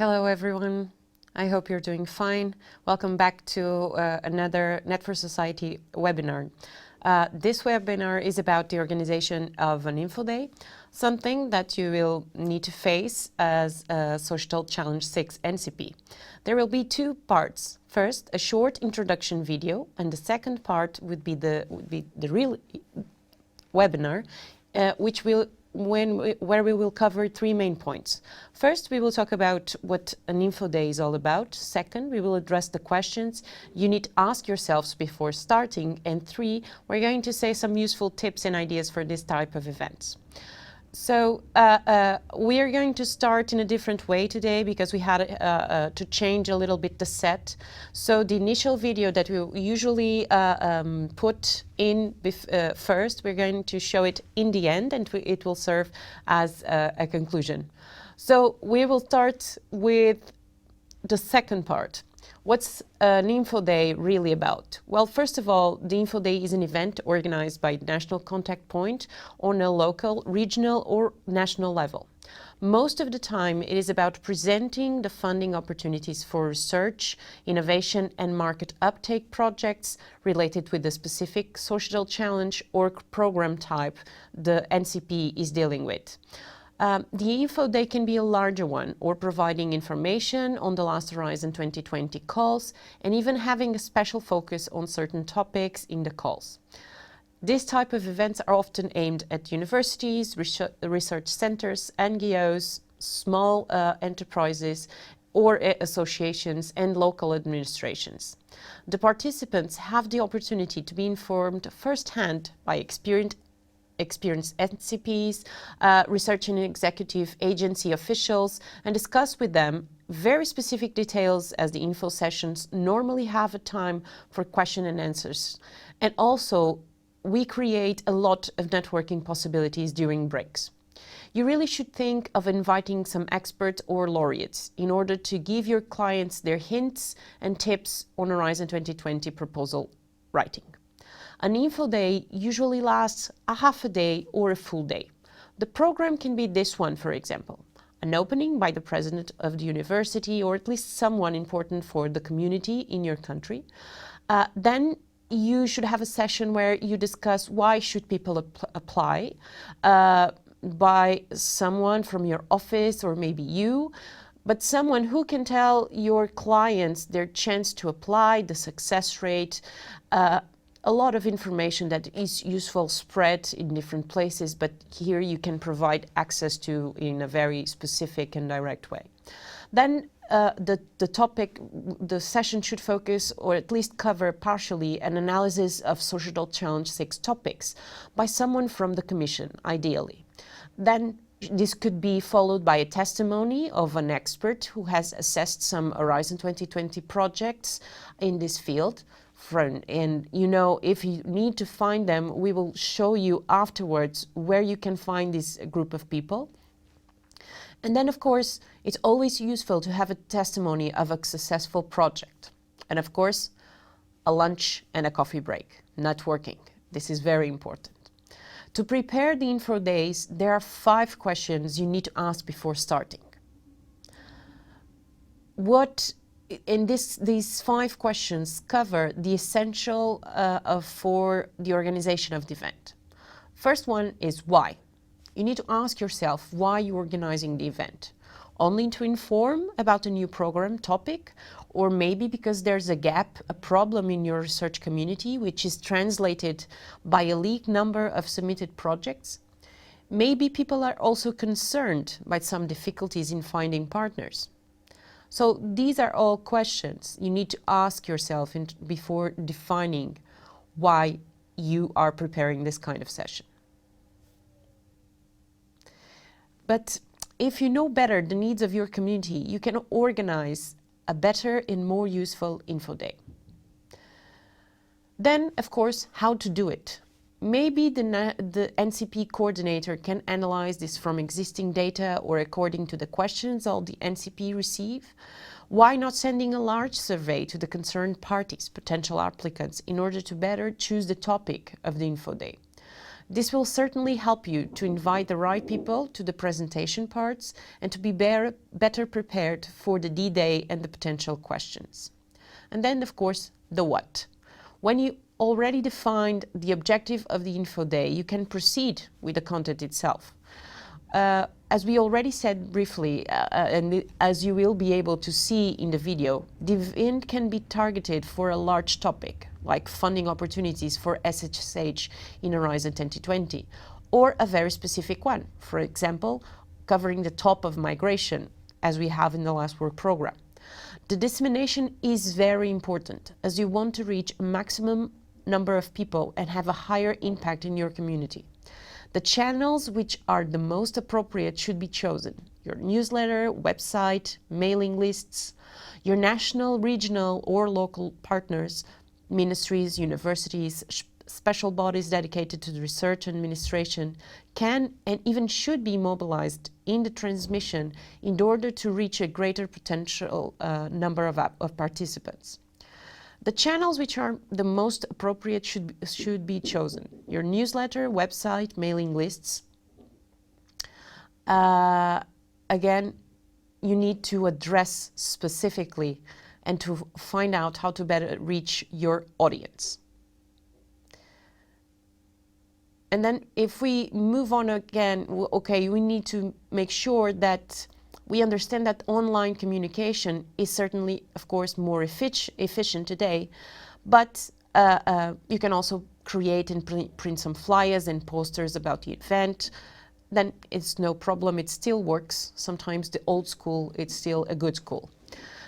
Hello everyone, I hope you're doing fine. Welcome back to another Net for Society webinar. This webinar is about the organization of an info day, something that you will need to face as a Social Challenge 6 NCP. There will be two parts. First, a short introduction video, and the second part would be the real webinar, where we will cover three main points. First, we will talk about what an info day is all about. Second, we will address the questions you need to ask yourselves before starting. And three, we're going to say some useful tips and ideas for this type of events. So we are going to start in a different way today because we had to change a little bit the set. So the initial video that we usually put in first, we're going to show it in the end, and it will serve as a conclusion. So we will start with the second part. What's an info day really about? Well, first of all, the info day is an event organized by National Contact Point on a local, regional or national level. Most of the time, it is about presenting the funding opportunities for research, innovation and market uptake projects related with the specific social challenge or program type the NCP is dealing with. The info day can be a larger one, or providing information on the Last Horizon 2020 calls, and even having a special focus on certain topics in the calls. This type of events are often aimed at universities, research centers, NGOs, small enterprises, or associations and local administrations. The participants have the opportunity to be informed firsthand by experienced NCPs, research and executive agency officials, and discuss with them very specific details, as the info sessions normally have a time for question and answers. And also, we create a lot of networking possibilities during breaks. You really should think of inviting some experts or laureates in order to give your clients their hints and tips on Horizon 2020 proposal writing. An info day usually lasts a half a day or a full day. The program can be this one, for example, an opening by the president of the university or at least someone important for the community in your country. Then you should have a session where you discuss why should people apply by someone from your office or maybe you, but someone who can tell your clients their chance to apply, the success rate, a lot of information that is useful spread in different places, but here you can provide access to in a very specific and direct way. Then the session should focus, or at least cover partially, an analysis of Social Challenge 6 topics by someone from the Commission, ideally. Then this could be followed by a testimony of an expert who has assessed some Horizon 2020 projects in this field. And you know, if you need to find them, we will show you afterwards where you can find this group of people. And then, of course, it's always useful to have a testimony of a successful project. And of course, a lunch and a coffee break, networking. This is very important. To prepare the info days, there are 5 questions you need to ask before starting. These 5 questions cover the essential for the organization of the event. First one is why. You need to ask yourself why you're organizing the event. Only to inform about a new program topic, or maybe because there's a gap, a problem in your research community, which is translated by a league number of submitted projects. Maybe people are also concerned by some difficulties in finding partners. So these are all questions you need to ask yourself before defining why you are preparing this kind of session. But if you know better the needs of your community, you can organize a better and more useful info day. Then, of course, how to do it. Maybe the NCP coordinator can analyze this from existing data or according to the questions all the NCP receive. Why not sending a large survey to the concerned parties, potential applicants, in order to better choose the topic of the info day? This will certainly help you to invite the right people to the presentation parts and to be better prepared for the D-Day and the potential questions. And then, of course, the what. When you already defined the objective of the Info Day, you can proceed with the content itself. As we already said briefly, and as you will be able to see in the video, the event can be targeted for a large topic, like funding opportunities for SC6 in Horizon 2020, or a very specific one, for example, covering the top of migration, as we have in the last work program. The dissemination is very important, as you want to reach a maximum number of people and have a higher impact in your community. The channels which are the most appropriate should be chosen: your newsletter, website, mailing lists. Your national, regional or local partners, ministries, universities, special bodies dedicated to the research and administration can and even should be mobilized in the transmission in order to reach a greater potential number of participants. The channels which are the most appropriate should be chosen: your newsletter, website, mailing lists. Again, you need to address specifically and to find out how to better reach your audience. And then if we move on again, okay, we need to make sure that we understand that online communication is certainly, of course, more efficient today, but you can also create and print some flyers and posters about the event. Then it's no problem, it still works. Sometimes the old school, it's still a good school.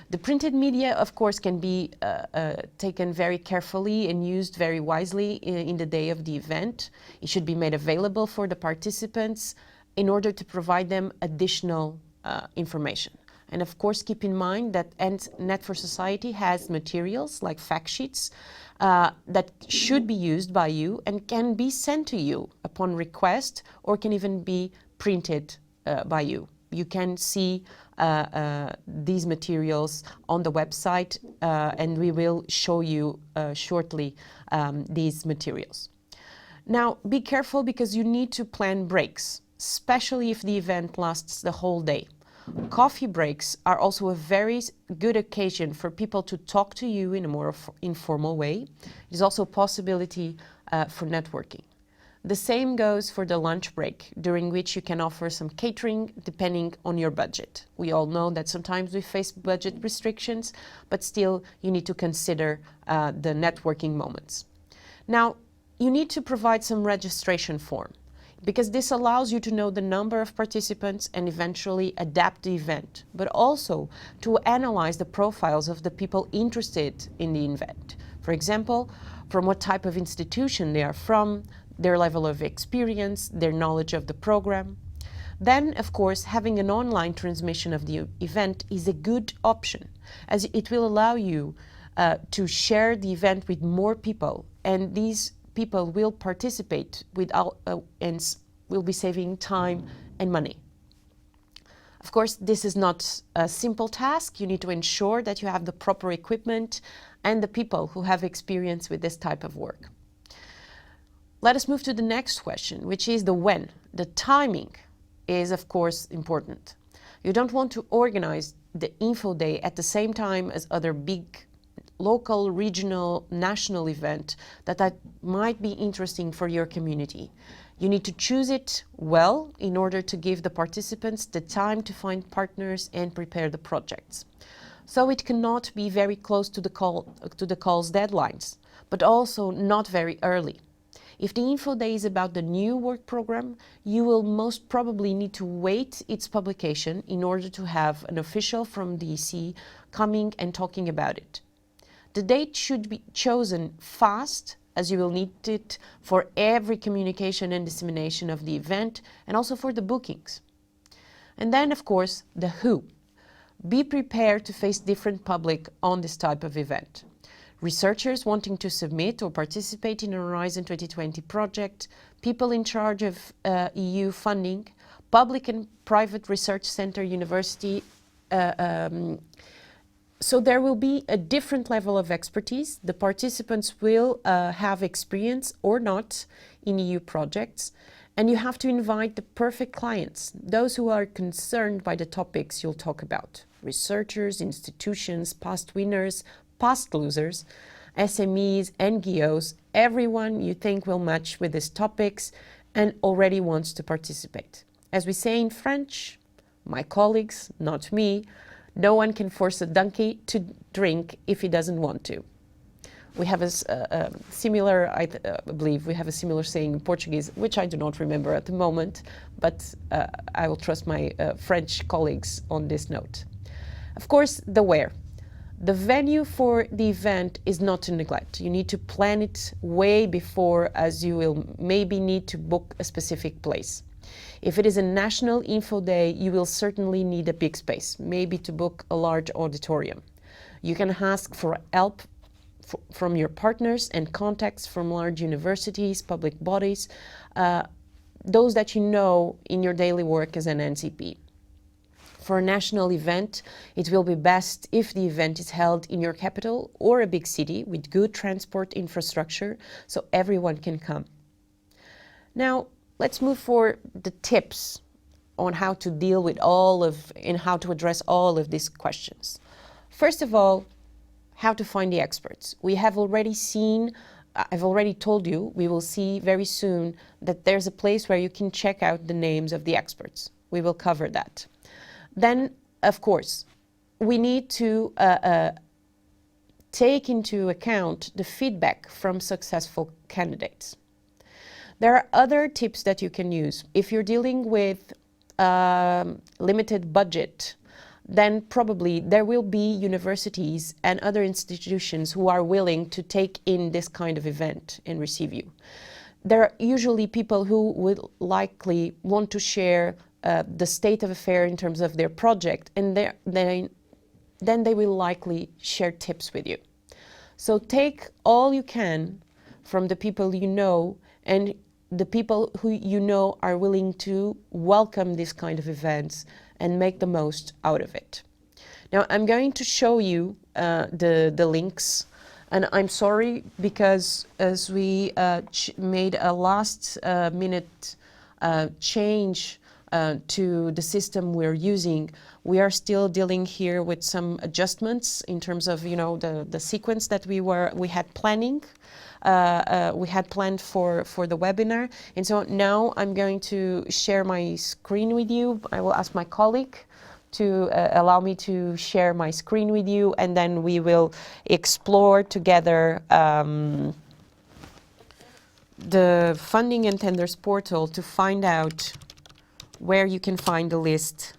The printed media, of course, can be taken very carefully and used very wisely in the day of the event. It should be made available for the participants in order to provide them additional information. And of course, keep in mind that Net for Society has materials like fact sheets that should be used by you and can be sent to you upon request, or can even be printed by you. You can see these materials on the website, and we will show you shortly these materials. Now, be careful, because you need to plan breaks, especially if the event lasts the whole day. Coffee breaks are also a very good occasion for people to talk to you in a more informal way. There's also a possibility for networking. The same goes for the lunch break, during which you can offer some catering depending on your budget. We all know that sometimes we face budget restrictions, but still you need to consider the networking moments. Now, you need to provide some registration form, because this allows you to know the number of participants and eventually adapt the event, but also to analyze the profiles of the people interested in the event. For example, from what type of institution they are from, their level of experience, their knowledge of the program. Then, of course, having an online transmission of the event is a good option, as it will allow you to share the event with more people, and these people will participate without and will be saving time and money. Of course, this is not a simple task. You need to ensure that you have the proper equipment and the people who have experience with this type of work. Let us move to the next question, which is the when. The timing is, of course, important. You don't want to organize the Info Day at the same time as other big local, regional, national event that might be interesting for your community. You need to choose it well in order to give the participants the time to find partners and prepare the projects. So it cannot be very close to the call's deadlines, but also not very early. If the Info Day is about the new work program, you will most probably need to wait its publication in order to have an official from the EC coming and talking about it. The date should be chosen fast, as you will need it for every communication and dissemination of the event, and also for the bookings. And then, of course, the who. Be prepared to face different public on this type of event. Researchers wanting to submit or participate in a Horizon 2020 project, people in charge of EU funding, public and private research center, university, So there will be a different level of expertise. The participants will have experience or not in EU projects, and you have to invite the perfect clients, those who are concerned by the topics you'll talk about. Researchers, institutions, past winners, past losers, SMEs, NGOs, everyone you think will match with these topics and already wants to participate. As we say in French, my colleagues, not me, no one can force a donkey to drink if he doesn't want to. We have a similar, I believe, we have a similar saying in Portuguese, which I do not remember at the moment, but I will trust my French colleagues on this note. Of course, the where. The venue for the event is not to neglect. You need to plan it way before, as you will maybe need to book a specific place. If it is a national info day, you will certainly need a big space, maybe to book a large auditorium. You can ask for help from your partners and contacts from large universities, public bodies, those that you know in your daily work as an NCP. For a national event, it will be best if the event is held in your capital or a big city with good transport infrastructure so everyone can come. Now, let's move for the tips on how to deal with and how to address all of these questions. First of all, how to find the experts. We have already seen, I've already told you, we will see very soon that there's a place where you can check out the names of the experts. We will cover that. Then, of course, we need to take into account the feedback from successful candidates. There are other tips that you can use. If you're dealing with limited budget, then probably there will be universities and other institutions who are willing to take in this kind of event and receive you. There are usually people who will likely want to share the state of affairs in terms of their project, and then they will likely share tips with you. So take all you can from the people you know, and the people who you know are willing to welcome this kind of events and make the most out of it. Now I'm going to show you the links, and I'm sorry because as we made a last minute change to the system we're using, we are still dealing here with some adjustments in terms of, you know, the sequence that we had planned for the webinar. And so now I'm going to share my screen with you. I will ask my colleague to allow me to share my screen with you, and then we will explore together the funding and tenders portal to find out where you can find the list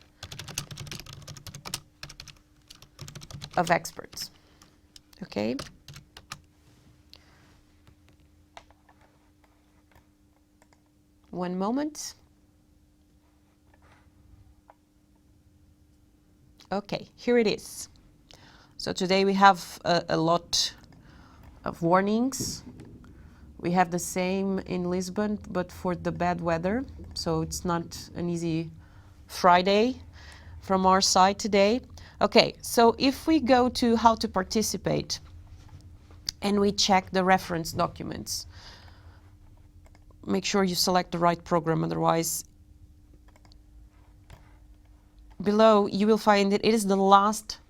of experts. Okay? One moment. Okay, here it is. So today we have a lot of warnings. We have the same in Lisbon, but for the bad weather. So it's not an easy Friday from our side today. Okay, so if we go to how to participate and we check the reference documents, make sure you select the right program, otherwise below you will find that it is the last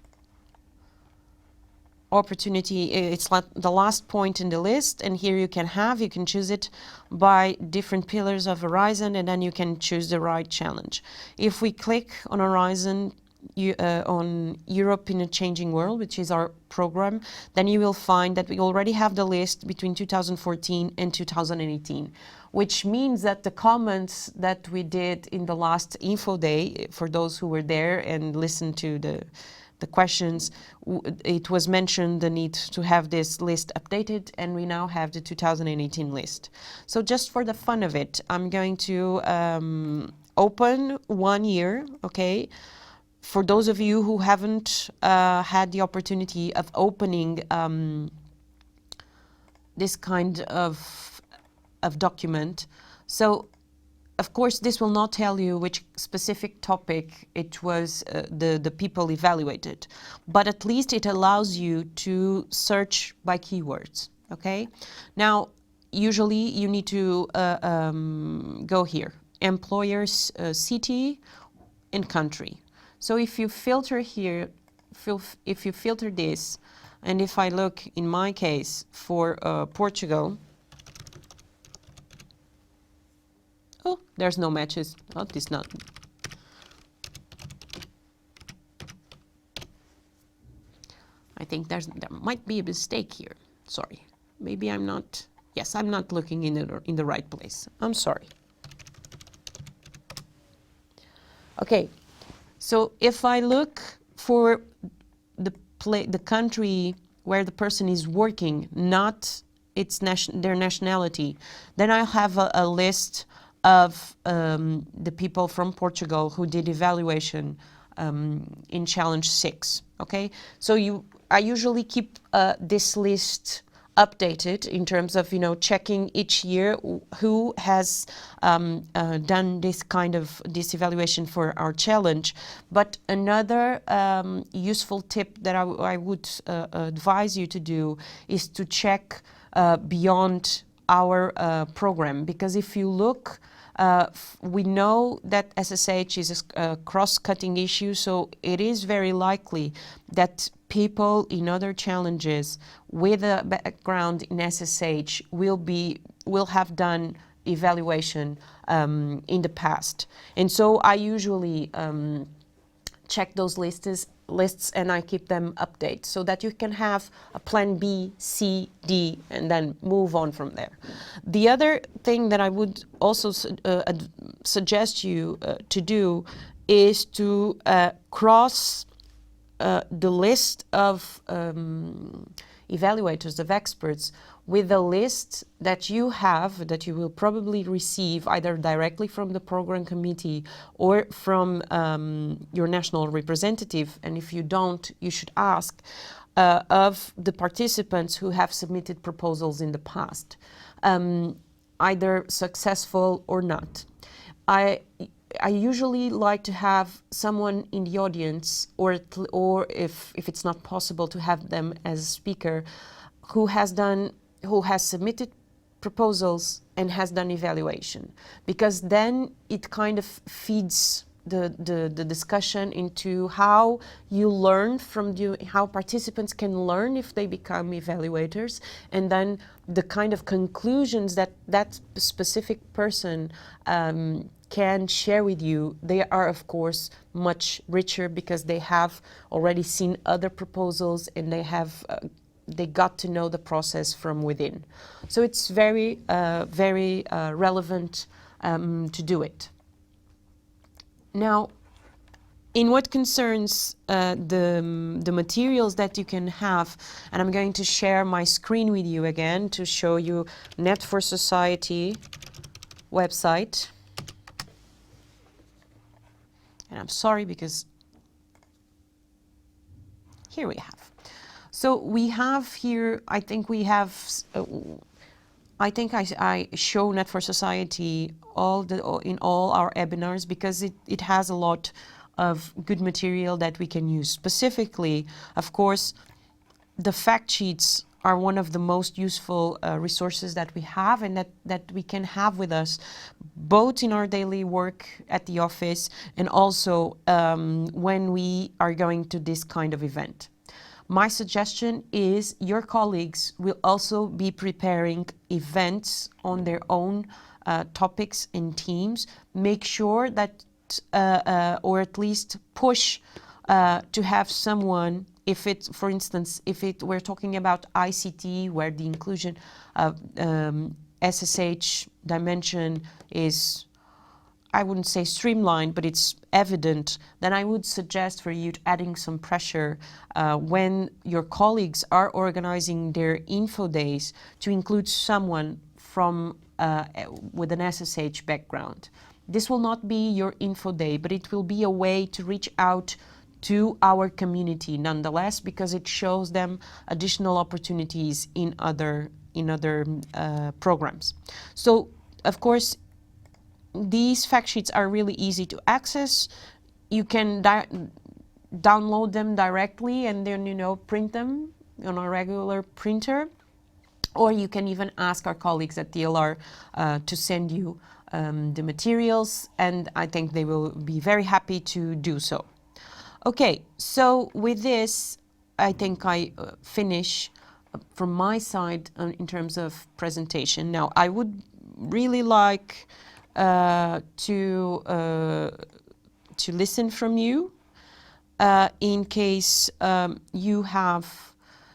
opportunity, it's like the last point in the list, and here you can choose it by different pillars of Horizon, and then you can choose the right challenge. If we click on Horizon, on Europe in a Changing World, which is our program, then you will find that we already have the list between 2014 and 2018, which means that the comments that we did in the last info day, for those who were there and listened to the questions, it was mentioned the need to have this list updated, and we now have the 2018 list. So just for the fun of it, I'm going to open 1 year, okay? For those of you who haven't had the opportunity of opening this kind of document, so of course, this will not tell you which specific topic it was the people evaluated, but at least it allows you to search by keywords, okay? Now, usually you need to go here, employers, city and country. So if you filter here, if you filter this, and if I look in my case for Portugal, oh, there's no matches. Oh, this not. I think there might be a mistake here. Sorry. Maybe I'm not. Yes, I'm not looking in the right place. I'm sorry. Okay. So if I look for the country where the person is working, not their nationality, then I have a list of the people from Portugal who did evaluation in Challenge 6, okay? So I usually keep this list updated in terms of, checking each year who has done this evaluation for our challenge. But another useful tip that I would advise you to do is to check beyond our program, because if you look, we know that SSH is a cross-cutting issue, so it is very likely that people in other challenges with a background in SSH will have done evaluation in the past. And so I usually check those lists and I keep them updated so that you can have a plan B, C, D, and then move on from there. The other thing that I would also suggest you to do is to cross the list of evaluators, of experts, with a list that you have, that you will probably receive either directly from the program committee or from your national representative, and if you don't, you should ask, of the participants who have submitted proposals in the past, either successful or not. I usually like to have someone in the audience, or if it's not possible to have them as a speaker, who has submitted proposals and has done evaluation, because then it kind of feeds the discussion into how you learn from how participants can learn if they become evaluators, and then the kind of conclusions that specific person can share with you. They are, of course, much richer because they have already seen other proposals and they got to know the process from within. So it's very relevant to do it. Now, in what concerns the materials that you can have, and I'm going to share my screen with you again to show you Net for Society website. And I'm sorry because here we have. So we have here, I think I show Net for Society in all our webinars because it has a lot of good material that we can use. Specifically, of course, the fact sheets are one of the most useful resources that we have and that we can have with us, both in our daily work at the office and also when we are going to this kind of event. My suggestion is your colleagues will also be preparing events on their own topics and teams. Make sure that, or at least push to have someone, if it, for instance, we're talking about ICT, where the inclusion of SSH dimension is, I wouldn't say streamlined, but it's evident, then I would suggest for you adding some pressure when your colleagues are organizing their info days to include someone from with an SSH background. This will not be your info day, but it will be a way to reach out to our community nonetheless, because it shows them additional opportunities in other programs. So, of course, these fact sheets are really easy to access. You can download them directly and then, you know, print them on a regular printer, or you can even ask our colleagues at DLR to send you the materials, and I think they will be very happy to do so. Okay, so with this, I think I finish from my side in terms of presentation. Now, I would really like to listen from you in case you have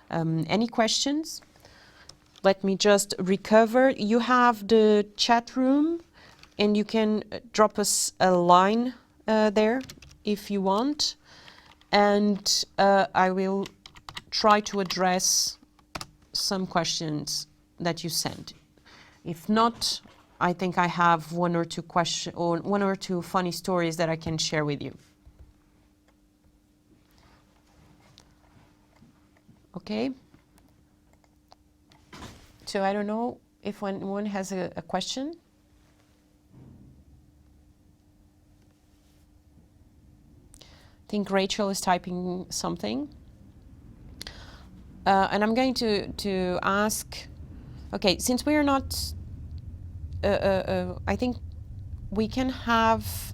any questions. Let me just recover. You have the chat room, and you can drop us a line there if you want, and I will try to address some questions that you sent. If not, I think I have one or two funny stories that I can share with you. Okay. So I don't know if anyone has a question. I think Rachel is typing something. And I'm going to ask, okay, since we are not, I think we can have,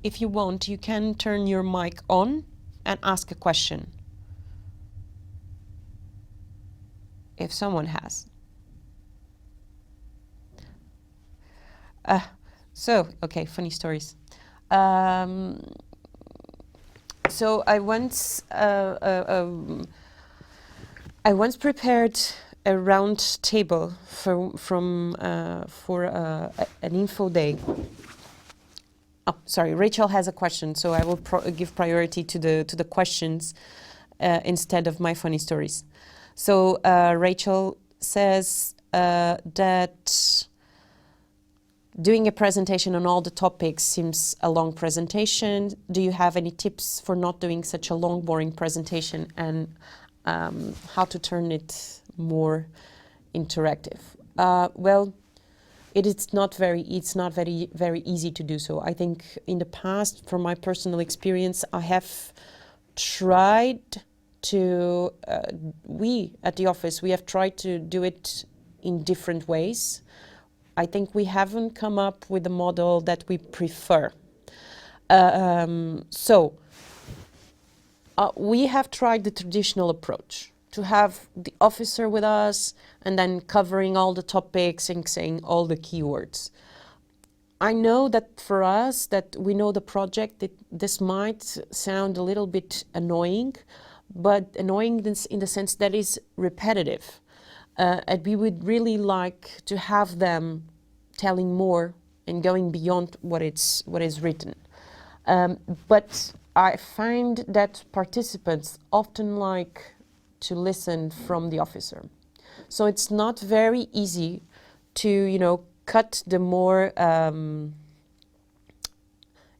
if you want, you can turn your mic on and ask a question, if someone has. Okay, funny stories. So I once prepared a round table for an info day. Oh, sorry, Rachel has a question, so I will give priority to the questions instead of my funny stories. So Rachel says that doing a presentation on all the topics seems a long presentation. Do you have any tips for not doing such a long, boring presentation, and how to turn it more interactive? Well, it's not very easy to do so. I think in the past, from my personal experience, I have tried to, we at the office, we have tried to do it in different ways. I think we haven't come up with a model that we prefer. We have tried the traditional approach, to have the officer with us and then covering all the topics and saying all the keywords. I know that for us, that we know the project, this might sound a little bit annoying, but annoying in the sense that is repetitive. And we would really like to have them telling more and going beyond what is written. But I find that participants often like to listen from the officer. So it's not very easy to, you know, cut the more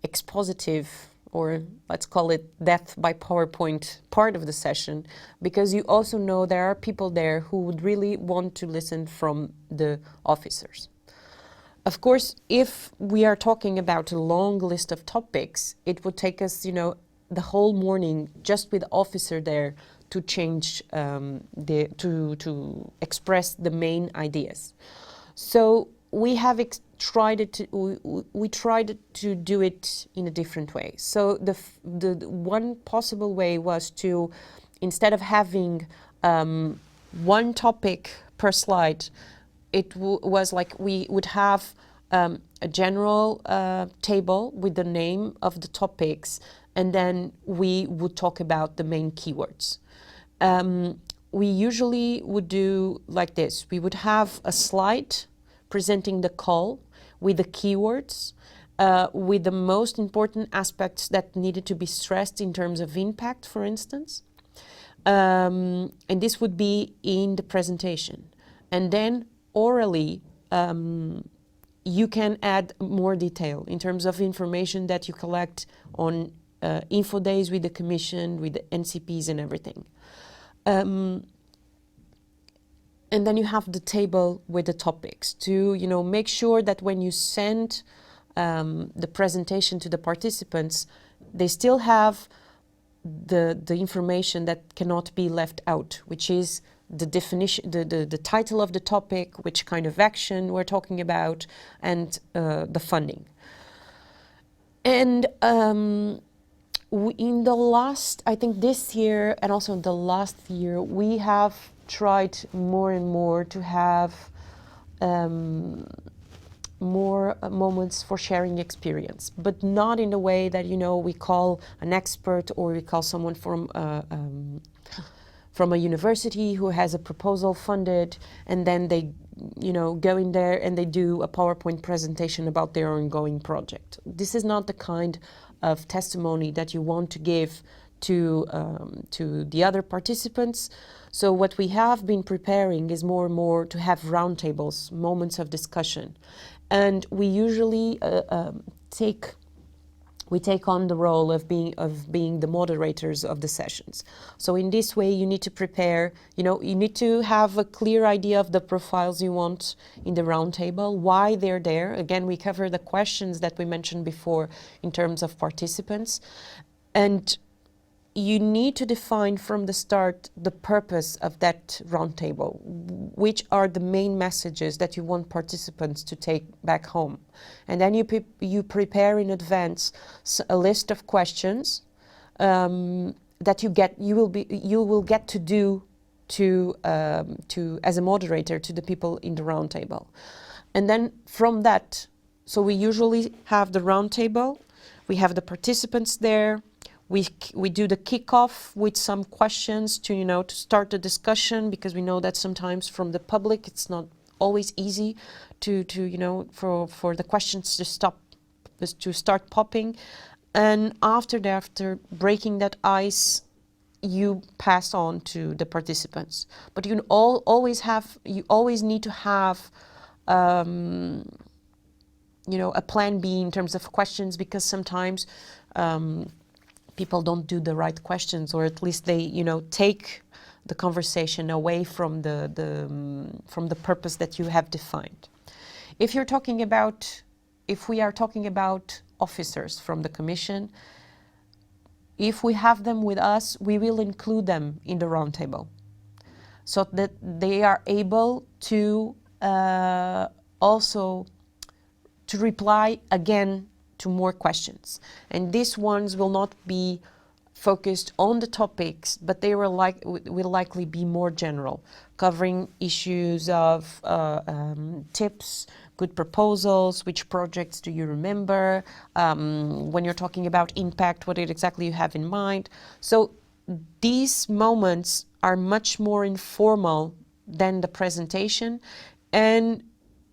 expositive, or let's call it death by PowerPoint part of the session, because you also know there are people there who would really want to listen from the officers. Of course, if we are talking about a long list of topics, it would take us, you know, the whole morning just with the officer there to change, to express the main ideas. So we have tried to do it in a different way. So the one possible way was to, instead of having one topic per slide, it was like we would have a general table with the name of the topics, and then we would talk about the main keywords. We usually would do like this. We would have a slide presenting the call with the keywords, with the most important aspects that needed to be stressed in terms of impact, for instance. And this would be in the presentation. And then orally, you can add more detail in terms of information that you collect on info days with the commission, with the NCPs and everything. And then you have the table with the topics to, you know, make sure that when you send the presentation to the participants, they still have the information that cannot be left out, which is the definition, the title of the topic, which kind of action we're talking about, and the funding. And in the last, I think this year and also in the last year, we have tried more and more to have more moments for sharing experience, but not in the way that, you know, we call an expert or we call someone from a university who has a proposal funded, and then they, you know, go in there and they do a PowerPoint presentation about their ongoing project. This is not the kind of testimony that you want to give to the other participants. So what we have been preparing is more and more to have roundtables, moments of discussion. And we usually take on the role of being the moderators of the sessions. So in this way, you need to prepare, you know, you need to have a clear idea of the profiles you want in the roundtable, why they're there. Again, we cover the questions that we mentioned before in terms of participants. And you need to define from the start the purpose of that roundtable. Which are the main messages that you want participants to take back home? And then you prepare in advance a list of questions that you will get to do to as a moderator to the people in the roundtable. And then from that, so we usually have the roundtable, we have the participants there. We do the kickoff with some questions to, you know, to start the discussion, because we know that sometimes from the public it's not always easy to you know, for the questions to start popping. And after breaking that ice, you pass on to the participants. But you always need to have you know, a plan B in terms of questions, because sometimes people don't do the right questions, or at least they, you know, take the conversation away from the purpose that you have defined. If we are talking about officers from the Commission, if we have them with us, we will include them in the roundtable, so that they are able to also to reply again to more questions. And these ones will not be focused on the topics, but they will likely be more general, covering issues of tips, good proposals, which projects do you remember, when you're talking about impact, what exactly you have in mind. So these moments are much more informal than the presentation, and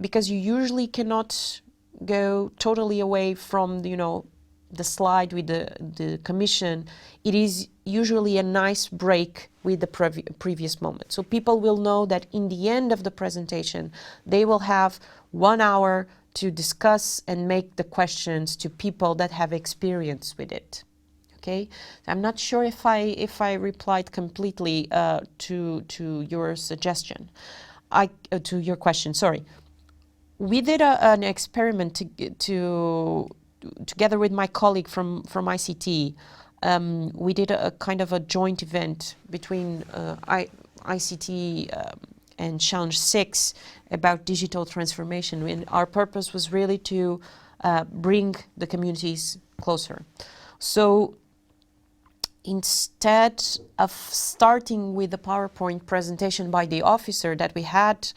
because you usually cannot go totally away from, you know, the slide with the Commission, it is usually a nice break with the previous moment. So people will know that in the end of the presentation, they will have 1 hour to discuss and make the questions to people that have experience with it. Okay, I'm not sure if I replied completely to your suggestion, to your question. Sorry. We did an experiment together with my colleague from ICT. We did a kind of a joint event between ICT and Challenge 6 about digital transformation. And our purpose was really to bring the communities closer. So instead of starting with the PowerPoint presentation by the officer that we had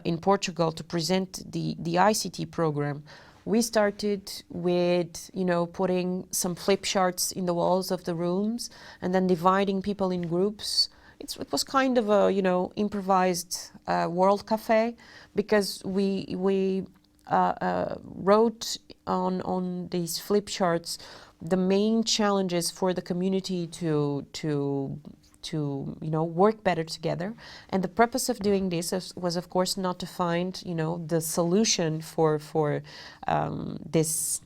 in Portugal to present the ICT program, we started with, you know, putting some flip charts in the walls of the rooms and then dividing people in groups. It was kind of a, you know, improvised world cafe, because we wrote on these flip charts the main challenges for the community to you know, work better together. And the purpose of doing this was of course not to find, you know, the solution for this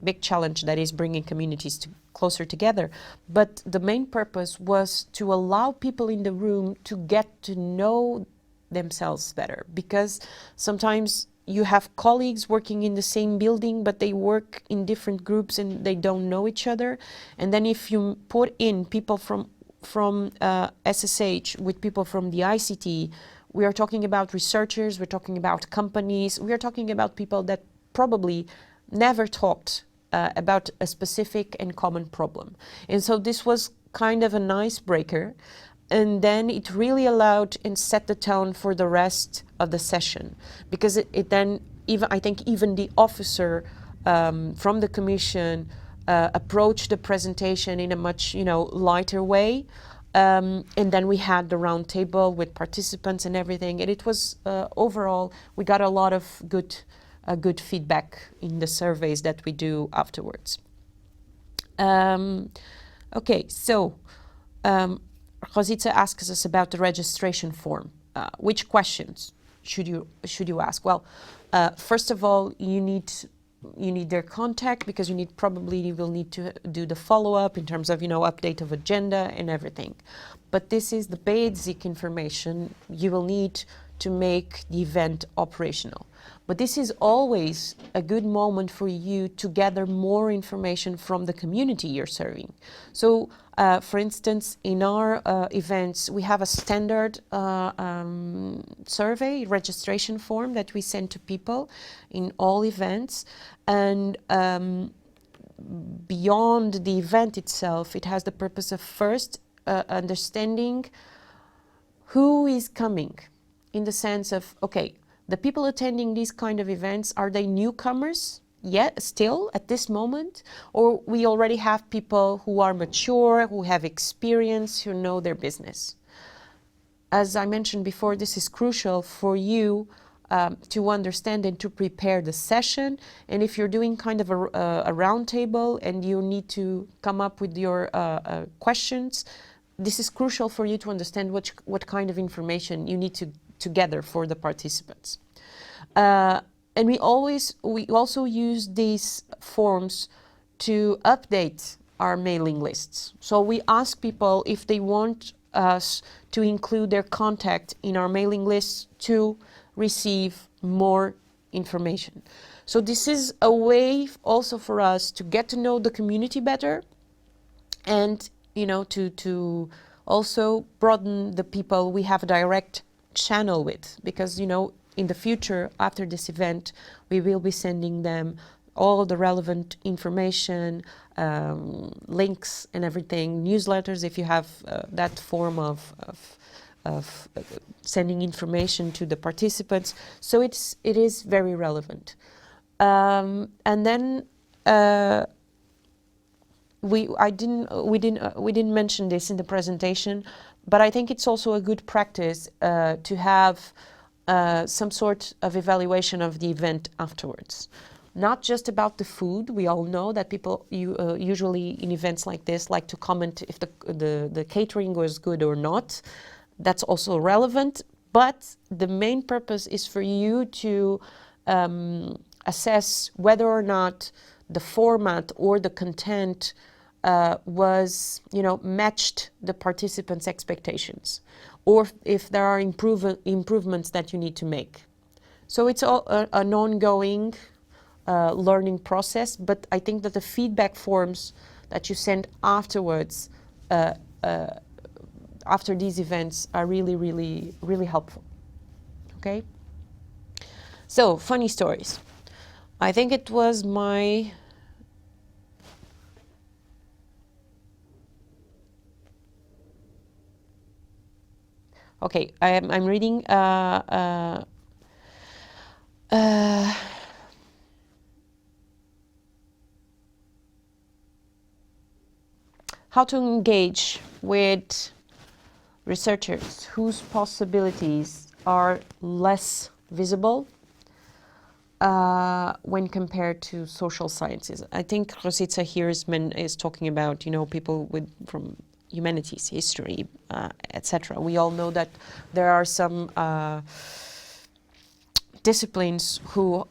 big challenge that is bringing communities closer together, but the main purpose was to allow people in the room to get to know themselves better, because sometimes you have colleagues working in the same building, but they work in different groups and they don't know each other. And then if you put in people from SSH with people from the ICT, we are talking about researchers, we're talking about companies, we are talking about people that probably never talked about a specific and common problem. And so this was kind of an icebreaker. And then it really allowed and set the tone for the rest of the session, because it then, I think even the officer from the commission approached the presentation in a much, lighter way. And then we had the round table with participants and everything. And it was overall, we got a lot of good feedback in the surveys that we do afterwards. Okay, so Rosita asks us about the registration form. Which questions should you ask? Well, first of all, you need their contact, because you will need to do the follow-up in terms of update of agenda and everything. But this is the basic information you will need to make the event operational. But this is always a good moment for you to gather more information from the community you're serving. So, for instance, in our events, we have a standard survey registration form that we send to people in all events. And beyond the event itself, it has the purpose of first understanding who is coming, in the sense of, okay, the people attending these kind of events, are they newcomers yet still at this moment? Or we already have people who are mature, who have experience, who know their business? As I mentioned before, this is crucial for you to understand and to prepare the session. And if you're doing kind of a round table and you need to come up with your questions, this is crucial for you to understand what kind of information you need to gather for the participants. And we also use these forms to update our mailing lists. So we ask people if they want us to include their contact in our mailing lists to receive more information. So this is a way also for us to get to know the community better, and to also broaden the people we have a direct channel with, because in the future, after this event, we will be sending them all the relevant information, links and everything, newsletters, if you have that form of sending information to the participants. So it is very relevant. And then we didn't mention this in the presentation, but I think it's also a good practice to have some sort of evaluation of the event afterwards. Not just about the food. We all know that people usually in events like this like to comment if the catering was good or not. That's also relevant, but the main purpose is for you to assess whether or not the format or the content was, matched the participants' expectations, or if there are improvements that you need to make. So it's all an ongoing learning process, but I think that the feedback forms that you send afterwards, after these events, are really, really, really helpful. Okay? So, funny stories. I think it was my... Okay, I'm reading how to engage with researchers whose possibilities are less visible when compared to social sciences. I think Rosita here is talking about, people from humanities, history, etc. We all know that there are some disciplines who,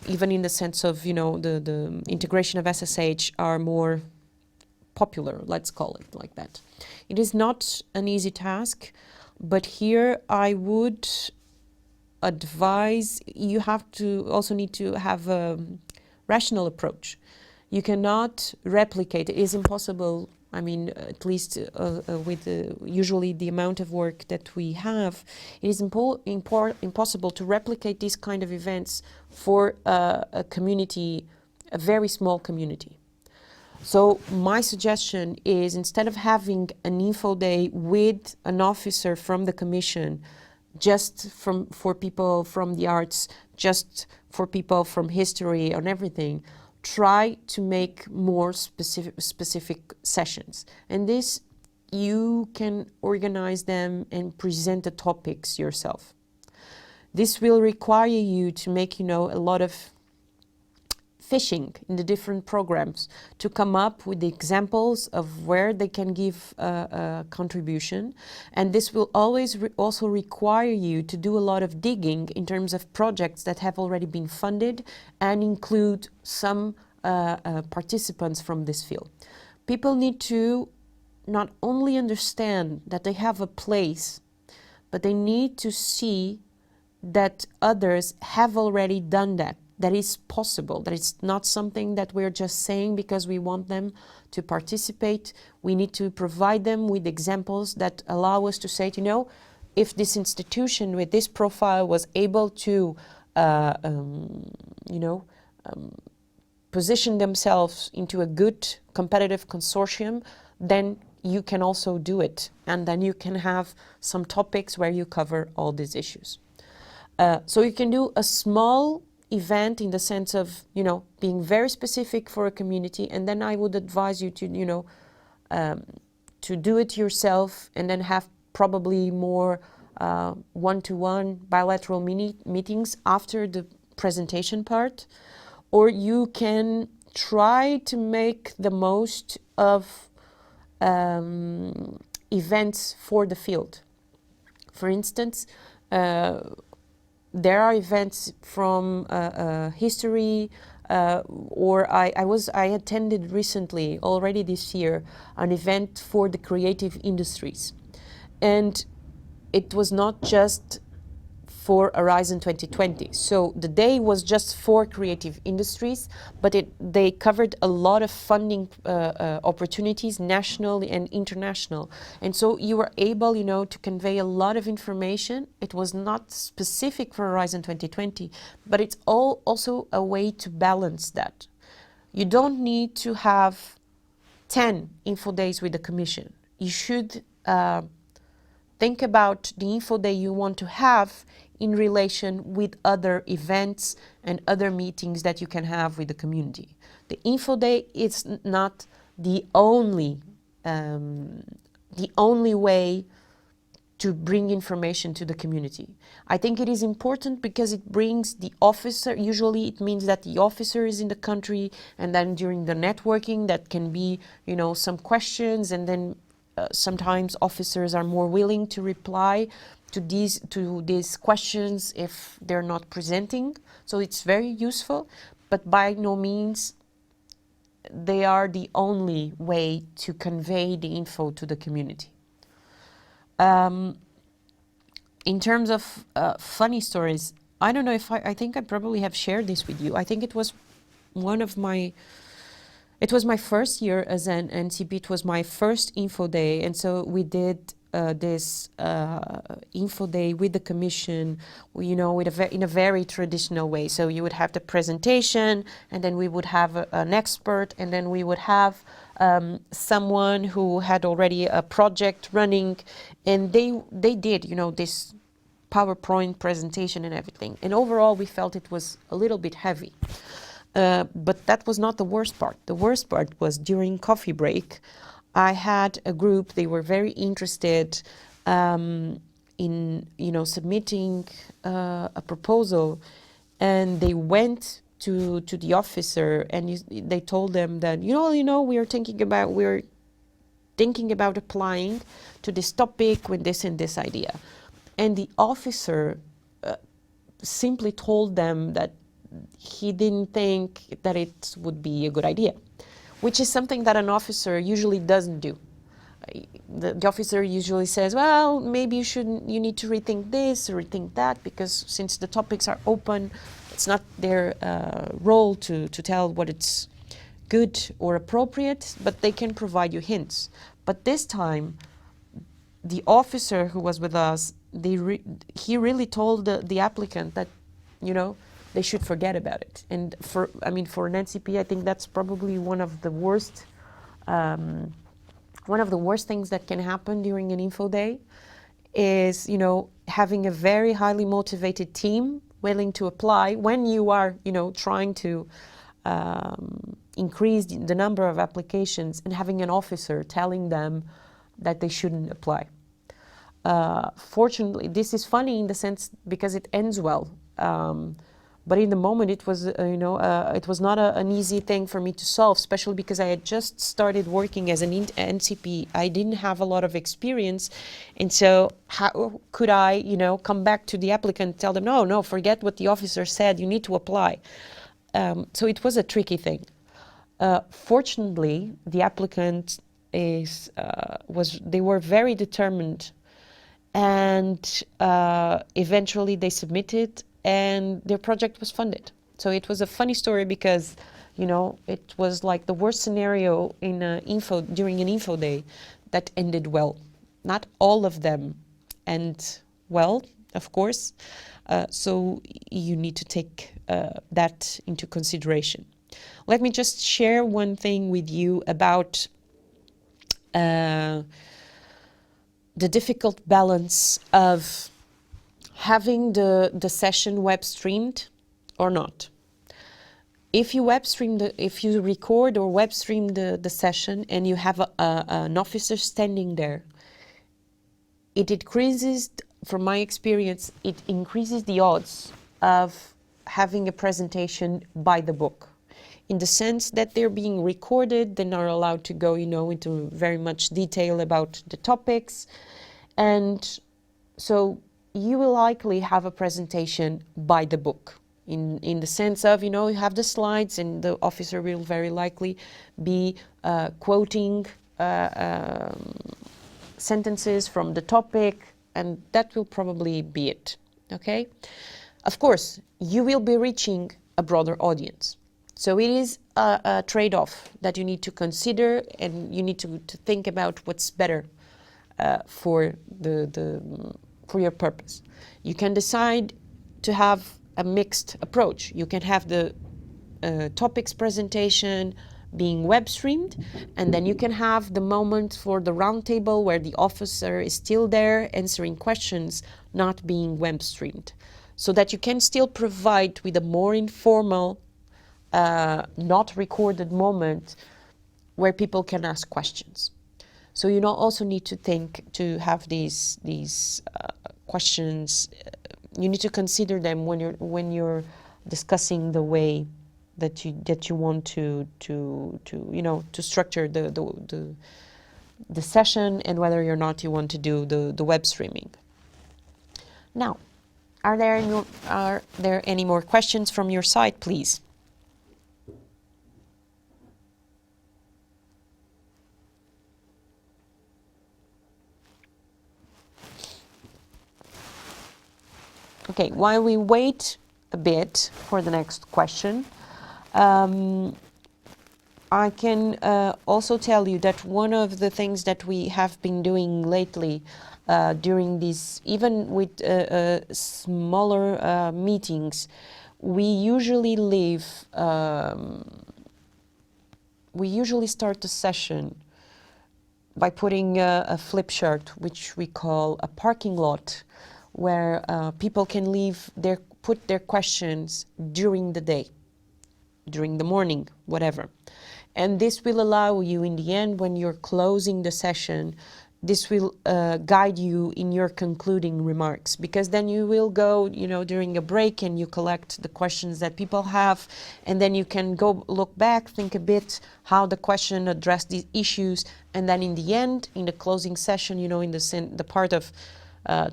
even in the sense of, the integration of SSH, are more popular, let's call it like that. It is not an easy task, but here I would advise, you have to also need to have a rational approach. You cannot replicate. It is impossible. I mean, at least with usually the amount of work that we have, it is impossible to replicate these kind of events for a community, a very small community. So my suggestion is, instead of having an info day with an officer from the commission, just for people from the arts, just for people from history and everything, try to make more specific sessions. And this, you can organize them and present the topics yourself. This will require you to make, a lot of fishing in the different programs to come up with the examples of where they can give a contribution. And this will always also require you to do a lot of digging in terms of projects that have already been funded and include some participants from this field. People need to not only understand that they have a place, but they need to see that others have already done that. That is possible, that it's not something that we're just saying because we want them to participate. We need to provide them with examples that allow us to say, if this institution with this profile was able to, position themselves into a good competitive consortium, then you can also do it. And then you can have some topics where you cover all these issues. So you can do a small event in the sense of, being very specific for a community, and then I would advise you to, to do it yourself, and then have probably more one-to-one bilateral meetings after the presentation part. Or you can try to make the most of events for the field. For instance, there are events from history, or I attended recently, already this year, an event for the creative industries. And it was not just for Horizon 2020. So the day was just for creative industries, but they covered a lot of funding opportunities, national and international. And so you were able, to convey a lot of information. It was not specific for Horizon 2020, but it's also a way to balance that. You don't need to have 10 info days with the commission. You should think about the info day you want to have in relation with other events and other meetings that you can have with the community. The info day is not the only way to bring information to the community. I think it is important because it brings the officer, usually it means that the officer is in the country, and then during the networking that can be, some questions, and then sometimes officers are more willing to reply to these questions if they're not presenting. So it's very useful, but by no means they are the only way to convey the info to the community. In terms of funny stories, I don't know if I think I probably have shared this with you. I think it was my first year as an NCP. It was my first info day, and so we did this info day with the commission, in a very traditional way. So you would have the presentation, and then we would have an expert, and then we would have someone who had already a project running, and they did, this PowerPoint presentation and everything. And overall, we felt it was a little bit heavy. But that was not the worst part. The worst part was during coffee break. I had a group, they were very interested in, submitting a proposal, and they went to the officer, and they told them that, we're thinking about applying to this topic with this and this idea. And the officer simply told them that he didn't think that it would be a good idea, which is something that an officer usually doesn't do. the officer usually says, well, maybe you need to rethink this or rethink that, because since the topics are open, it's not their role to tell what it's good or appropriate, but they can provide you hints. But this time, the officer who was with us, he really told the applicant that, you know, they should forget about it. And for an NCP, I think that's probably one of the worst things that can happen during an info day is, you know, having a very highly motivated team willing to apply when you are, you know, trying to increase the number of applications, and having an officer telling them that they shouldn't apply. Fortunately, this is funny in the sense because it ends well. But in the moment, it was, it was not an easy thing for me to solve, especially because I had just started working as an NCP. I didn't have a lot of experience. And so how could I, you know, come back to the applicant and tell them, no, forget what the officer said, you need to apply. So it was a tricky thing. Fortunately, the applicant they were very determined, and eventually they submitted, and their project was funded. So it was a funny story because, you know, it was like the worst scenario in during an info day that ended well. Not all of them end well, of course. So you need to take that into consideration. Let me just share one thing with you about the difficult balance of having the session web streamed or not. If you record or web stream the session and you have an officer standing there, it increases, from my experience, it increases the odds of having a presentation by the book, in the sense that they're being recorded, they're not allowed to go, you know, into very much detail about the topics. And so you will likely have a presentation by the book, in the sense of, you know, you have the slides and the officer will very likely be quoting sentences from the topic, and that will probably be it, okay? Of course, you will be reaching a broader audience. So it is a trade-off that you need to consider, and you need to think about what's better for your purpose. You can decide to have a mixed approach. You can have the topics presentation being web streamed, and then you can have the moment for the roundtable where the officer is still there answering questions, not being web streamed, so that you can still provide with a more informal, not recorded moment where people can ask questions. So you also need to think to have these questions. You need to consider them when you're discussing the way that you want to structure the session, and whether or not you want to do the web streaming. Now, are there any more questions from your side, please? Okay, while we wait a bit for the next question, I can also tell you that one of the things that we have been doing lately during these, even with smaller meetings, we usually start the session by putting a flip chart, which we call a parking lot, where people can put their questions during the day, during the morning, whatever. And this will allow you in the end, when you're closing the session, this will guide you in your concluding remarks, because then you will go, during a break, and you collect the questions that people have, and then you can go look back, think a bit how the question addressed these issues, and then in the end, in the closing session, in the part of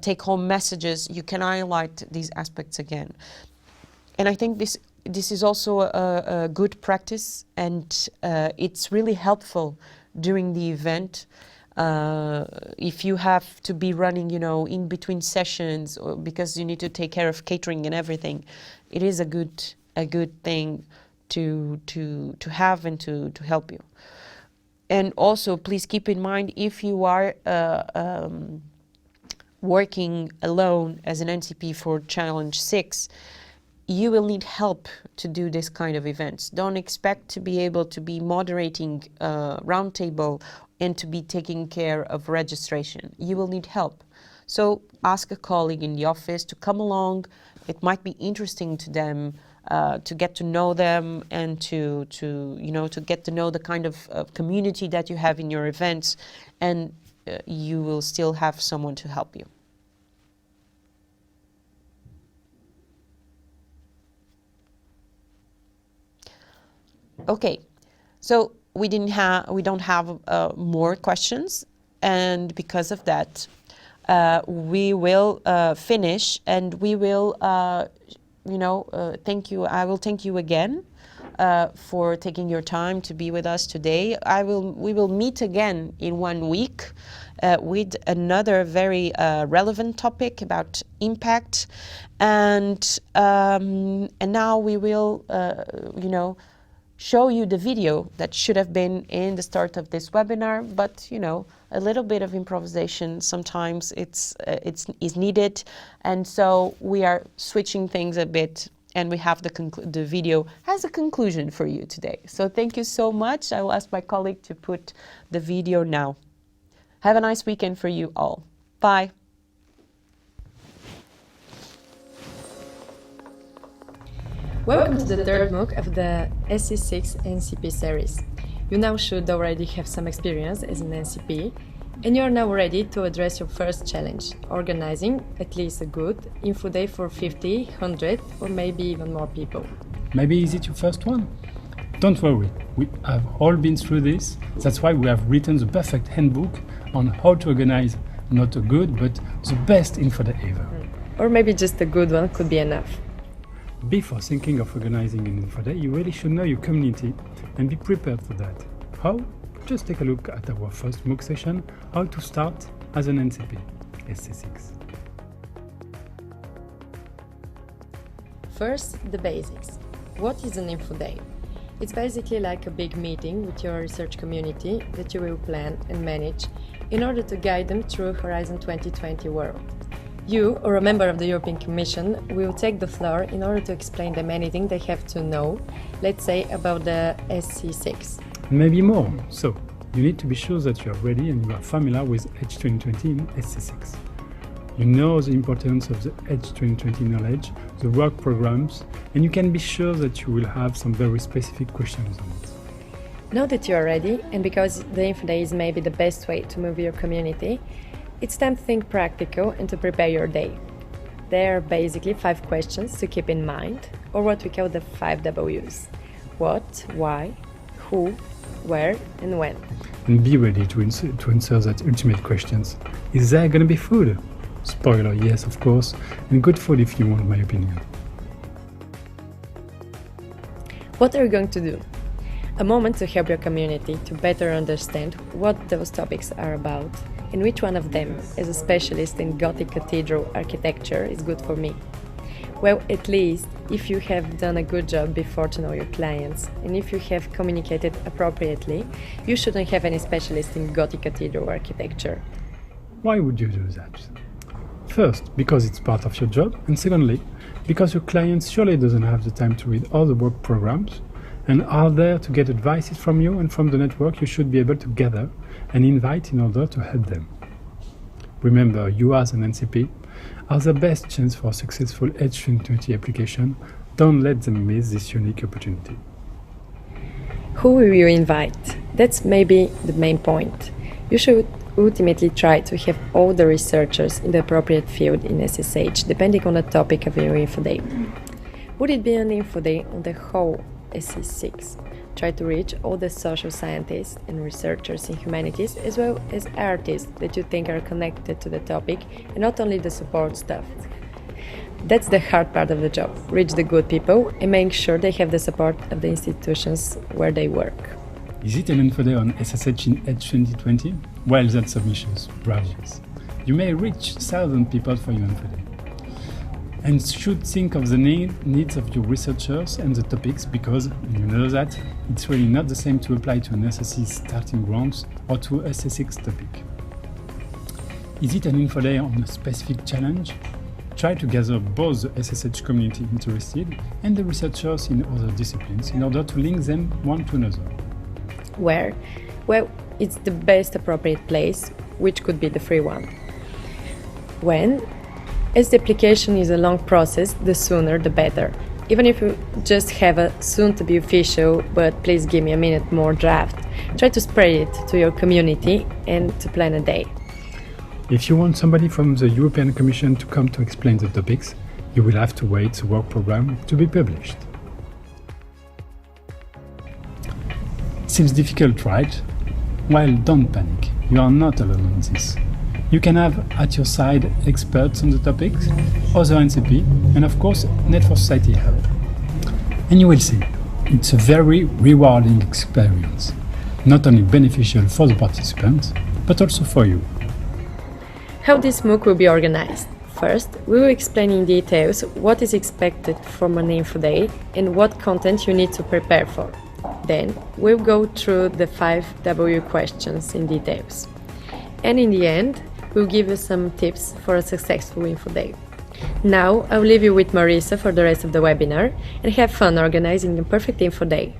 take-home messages, you can highlight these aspects again. And I think this is also a good practice, and it's really helpful during the event, If you have to be running, in between sessions, or because you need to take care of catering and everything, it is a good thing to have and to help you. And also, please keep in mind, if you are working alone as an NCP for Challenge 6, you will need help to do this kind of events. Don't expect to be able to be moderating a roundtable and to be taking care of registration. You will need help. So ask a colleague in the office to come along. It might be interesting to them to get to know them and to get to know the kind of community that you have in your events, and you will still have someone to help you. Okay, so we don't have more questions, and because of that, we will finish, and we will thank you. I will thank you again for taking your time to be with us today. We will meet again in 1 week with another very relevant topic about impact, and now we will show you the video that should have been in the start of this webinar, but a little bit of improvisation sometimes is needed, and so we are switching things a bit, and we have the video has a conclusion for you today. So thank you so much. I will ask my colleague to put the video now. Have a nice weekend for you all. Bye. Welcome to the third MOOC of the SC6 NCP series. You now should already have some experience as an NCP, and you are now ready to address your first challenge, organizing at least a good info day for 50, 100 or maybe even more people. Maybe is it your first one? Don't worry, we have all been through this. That's why we have written the perfect handbook on how to organize not a good but the best info day ever. Or maybe just a good one could be enough. Before thinking of organizing an info day, you really should know your community and be prepared for that. How? Just take a look at our first MOOC session, How to Start as an NCP, SC6. First, the basics. What is an info day? It's basically like a big meeting with your research community that you will plan and manage in order to guide them through Horizon 2020 world. You, or a member of the European Commission, will take the floor in order to explain them anything they have to know, let's say about the SC6. Maybe more. So, you need to be sure that you are ready and you are familiar with Edge 2020 in SC6. You know the importance of the Edge 2020 knowledge, the work programs, and you can be sure that you will have some very specific questions on it. Now that you are ready, and because the Info Day is maybe the best way to move your community, it's time to think practical and to prepare your day. There are basically 5 questions to keep in mind, or what we call the 5 W's. What, why, who, where, and when. And be ready to answer that ultimate questions. Is there going to be food? Spoiler, yes, of course, and good food if you want my opinion. What are you going to do? A moment to help your community to better understand what those topics are about and which one of them, as a specialist in Gothic cathedral architecture, is good for me. Well, at least if you have done a good job before to know your clients, and if you have communicated appropriately, you shouldn't have any specialist in Gothic cathedral architecture. Why would you do that? First, because it's part of your job, and secondly, because your clients surely doesn't have the time to read all the work programs and are there to get advices from you and from the network you should be able to gather and invite in order to help them. Remember, you as an NCP are the best chance for a successful Edge 2020 application. Don't let them miss this unique opportunity. Who will you invite? That's maybe the main point. You should ultimately try to have all the researchers in the appropriate field in SSH, depending on the topic of your info day. Would it be an info day on the whole SC6? Try to reach all the social scientists and researchers in humanities, as well as artists that you think are connected to the topic, and not only the support staff. That's the hard part of the job. Reach the good people and make sure they have the support of the institutions where they work. Is it an info day on SSH in Edge 2020? Well, that's ambitious. Bravos. You may reach 1,000 people for your info day. And should think of the needs of your researchers and the topics, because when you know that, it's really not the same to apply to an SSC starting grounds or to a SC6 topic. Is it an info day on a specific challenge? Try to gather both the SSH community interested and the researchers in other disciplines in order to link them one to another. Where? Well, it's the best appropriate place, which could be the free one. When? As the application is a long process, the sooner the better. Even if you just have a soon-to-be official, but please give me a minute more draft, try to spread it to your community and to plan a day. If you want somebody from the European Commission to come to explain the topics, you will have to wait the work program to be published. Seems difficult, right? Well, don't panic. You are not alone in this. You can have at your side experts on the topics, other NCP, and of course Net for Society help. And you will see, it's a very rewarding experience, not only beneficial for the participants, but also for you. How this MOOC will be organized? First, we will explain in details what is expected from an info day and what content you need to prepare for. Then, we'll go through the 5 W questions in details. And in the end, we'll give you some tips for a successful info day. Now, I'll leave you with Marisa for the rest of the webinar and have fun organizing the perfect info day.